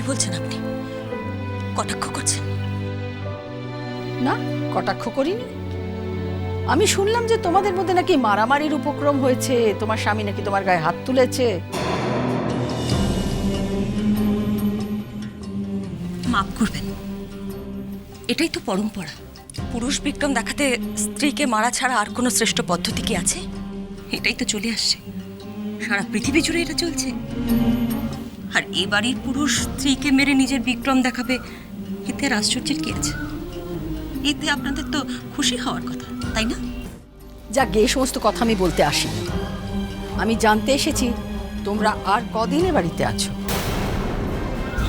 বলছেন আপনি? কটাক্ষ করছেন? না, কটাক্ষ করিনি। আমি শুনলাম যে তোমাদের মধ্যে নাকি মারামারির উপক্রম হয়েছে, তোমার স্বামী নাকি তোমার গায়ে হাত তুলেছে। মাফ করবেন, এটাই তো পরম্পরা। পুরুষ বিক্রম দেখাতে স্ত্রীকে মারা ছাড়া আর কোনো শ্রেষ্ঠ পদ্ধতি কি আছে? এটাই তো চলে আসছে, সারা পৃথিবী জুড়ে এটা চলছে। আর এ বাড়ির পুরুষ স্ত্রীকে মেরে নিজের বিক্রম দেখাবে, এতে আর আশ্চর্যের কি আছে? এতে আপনাদের তো খুশি হওয়ার কথা, তাই না? যাক, এই সমস্ত কথা আমি বলতে আসিনি। আমি জানতে এসেছি তোমরা আর কদিনে বাড়িতে আছো।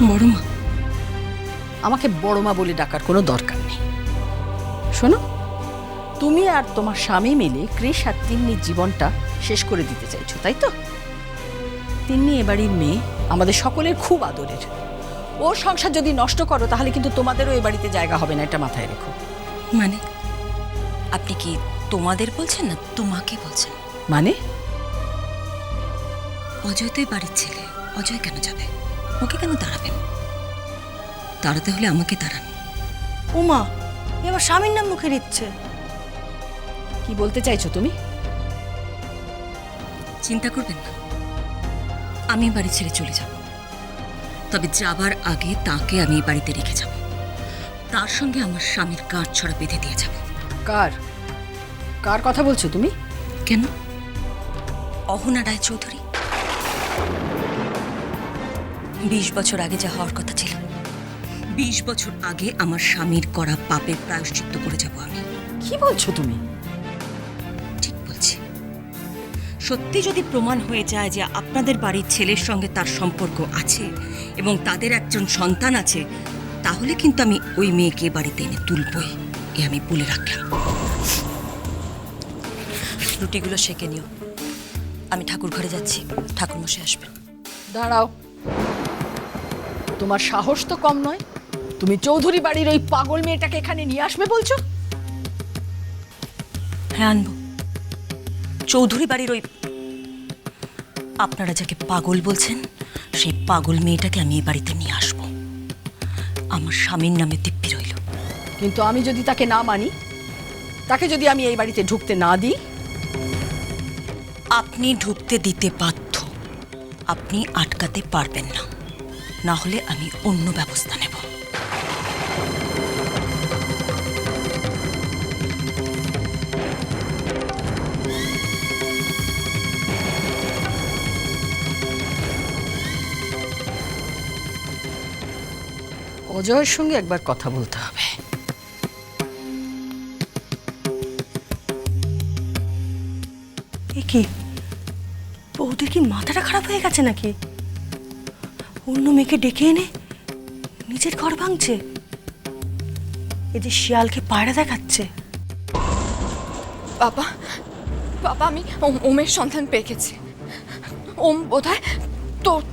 বড়মা, আমাকে বড়মা বলে ডাকার কোনো দরকার নেই। শোনো, তুমি আর তোমার স্বামী মিলে কৃষ আর তিন্নির জীবনটা শেষ করে দিতে চাইছো, তাই তো? তিন্নি এ বাড়ির মেয়ে, আমাদের সকলের খুব আদরের। ওর সংসার যদি নষ্ট করো তাহলে কিন্তু তোমাদেরও এ বাড়িতে জায়গা হবে না, এটা মাথায় রেখো। মানে আপনি কি তোমাদের বলছেন না তোমাকে বলছেন? মানে অজয় তো এই বাড়ির ছেলে, অজয় কেন যাবে? ওকে কেন দাঁড়াবেন? দাঁড়াতে হলে আমাকে দাঁড়ান। উমা, এবার স্বামীর নাম মুখে নিচ্ছে। কি বলতে চাইছো তুমি? চিন্তা করবেন না, আমি বাড়ি ছেড়ে চলে যাব। তবে যাবার আগে তাকে আমি এই বাড়িতে রেখে যাব, তার সঙ্গে আমার স্বামীর গাঁট ছড়া বেঁধে দিয়ে যাব। কার কার কথা বলছো তুমি? কেন? অহনা রায় চৌধুরী। 20 বছর আগে যা হওয়ার কথা ছিল, 20 বছর আগে আমার স্বামীর করা পাপের প্রায়শ্চিত্ত করে যাব আমি। কি বলছো তুমি? ঠিক বলছি। সত্যি যদি প্রমাণ হয়ে যায় যে আপনাদের বাড়ির ছেলের সঙ্গে তার সম্পর্ক আছে এবং তাদের একজন সন্তান আছে, তাহলে কিন্তু আমি ওই মেয়েকে বাড়িতে এনে তুলবই, এ আমি বলে রাখলাম। রুটিগুলো সেঁকে নিও, আমি ঠাকুর ঘরে যাচ্ছি, ঠাকুরমশাই আসবেন। দাঁড়াও, তোমার সাহস তো কম নয়। তুমি চৌধুরী বাড়ির ওই পাগল মেয়েটাকে এখানে নিয়ে আসবে বলছো? হ্যাঁ, আনবো। চৌধুরী বাড়ির ওই, আপনারা যাকে পাগল বলছেন, সেই পাগল মেয়েটাকে আমি এই বাড়িতে নিয়ে আসবো। আমার স্বামীর নামে দিব্যি রইল। কিন্তু আমি যদি তাকে না মানি, তাকে যদি আমি এই বাড়িতে ঢুকতে না দিই? আপনি ঢুকতে দিতে বাধ্য, আপনি আটকাতে পারবেন না, না হলে আমি অন্য ব্যবস্থা নেব। অজয়ের সঙ্গে একবার কথা বলতে হবে। এ কি, বৌদির কি মাথাটা খারাপ হয়ে গেছে নাকি? অন্য মেয়েকে ডেকে এনে নিজের ঘর ভাঙছে, এই যে শিয়ালকে পায়রা দেখাচ্ছে। বাবা, বাবা, আমি ওমের সন্ধান পেয়ে গেছি। ওম বোধহয়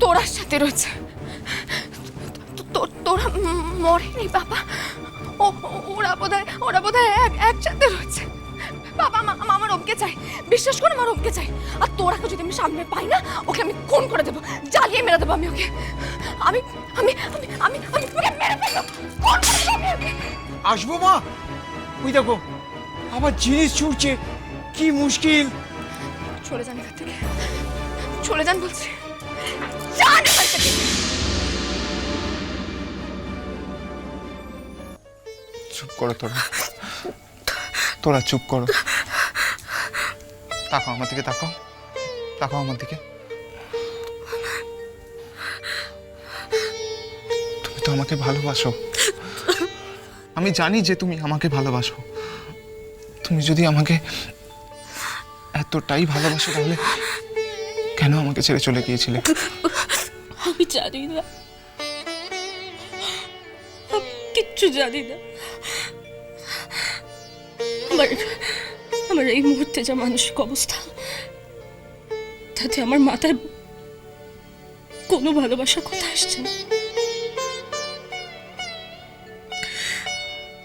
তোরার সাথে রয়েছে। তোরা মরেনি বাবা, ওরা বোধহয় একসাথে রয়েছে। বাবা, আমার ওমকে চাই, বিশ্বাস করে আমার ওমকে চাই। আর তোরাকে যদি আমি সামনে পাই না, ওকে আমি খুন করে দেবো, জ্বালিয়ে মেরে দেবো আমি ওকে। আমি আমি আমি আমি আমি ওকে মেরে ফেলবো, খুন করে দেবো আমি ওকে। আসবো মা, ওই দেখো আবার জিনিস ছুটছে, কি মুশকিল। চলে যান এখান থেকে, চলে যান বলছি, যান এখান থেকে। চুপ করো তোরা, তোরা চুপ করো। তাকাও আমার দিকে, তাকাও, তাকাও আমার দিকে। তুমি তো আমাকে ভালোবাসো, আমি জানি যে তুমি আমাকে ভালোবাসো। তুমি যদি আমাকে এতটাই ভালোবাসো তাহলে কেন আমাকে ছেড়ে চলে গিয়েছিলে? আমি জানি না, আমি কিচ্ছু জানি না। আমার এই মুহূর্তে যা মানসিক অবস্থা, তাতে আমার মাথায় কোনো ভালোবাসার কথা আসছে না।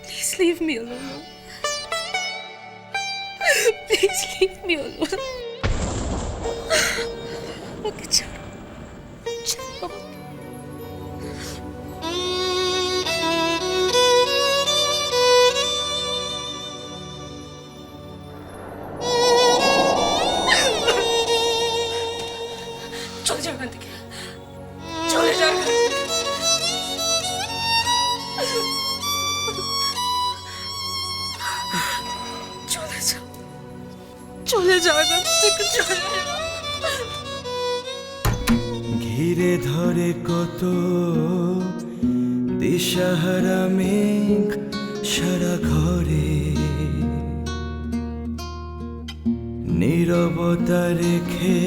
Please leave me alone, please leave me alone. Okay ছাড়ো, ছাড়ো। জয়বাবু থেকে চলে এলো। ঘিরে ধরে কত দিশাহারা মেঘ সারা ঘরে, নীরবতা রেখে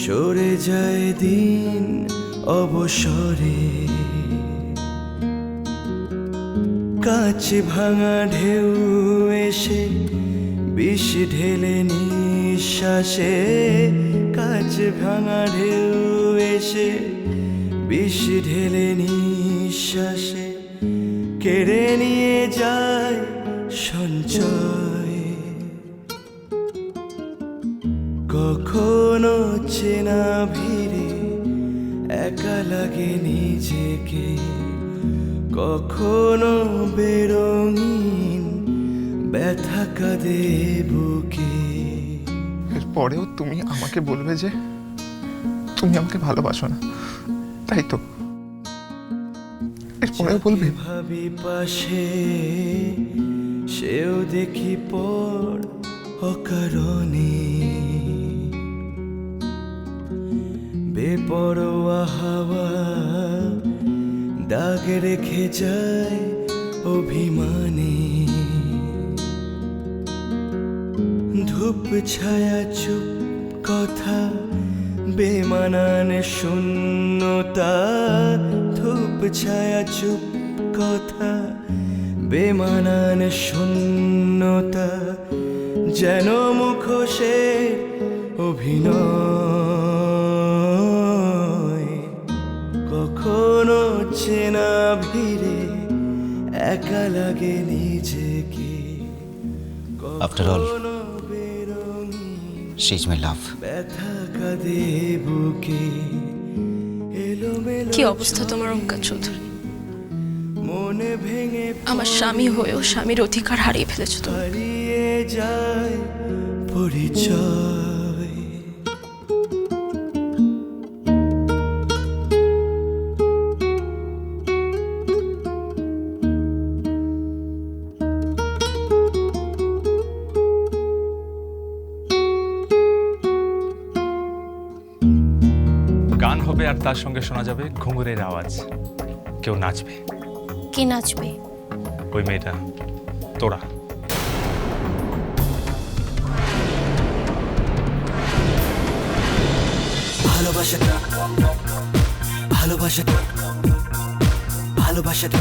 সরে যায় দিন অবসরে। কাঁচ ভাঙা ঢেউ এসে বিষ ঢেলে নিঃশ্বাসে, কাঁচ ভাঙা ঢেউ এসে বিষ ঢেলে নিঃশ্বাসে, কেড়ে নিয়ে যায় সঞ্চয়। কখনো চেনা ভিড়ে একা লাগে নিজেকে, কখনো বেরঙিন ব্যথা কাঁদে বুকে। এরপরেও তুমি আমাকে বলবে যে তুমি আমাকে ভালোবাসো না, তাই তো? এরপরেও বলবে? ভাবি পাশে সেও দেখি পর অকারণে, বেপরোয়া হাওয়া দাগ রেখে যায় অভিমানে। ধূপ ছায়া চুপ কথা বেমানান শূন্যতা, ধূপ ছায়া চুপ কথা বেমানান শূন্যতা, যেন মুখোশের অভিনয়। কখনো চেনা ভিড়ে একা লাগে নিজেকে, After all, she's my love. ব্যথা কাঁদে বুকে। এলোমেলো কি অবস্থা তোমার ওঙ্কার চৌধুরী? মনে ভেঙে আমার স্বামী হয়েও স্বামীর অধিকার হারিয়ে ফেলেছো তুমি। হারিয়ে যায় পরিচয়। গান হবে আর তার সঙ্গে শোনা যাবে ঘুঙুরের আওয়াজ। কেউ নাচবে। কে নাচবে? ওই মেয়েটা, তোরা। ভালোবাসাটা ভালোবাসাটা ভালোবাসাটা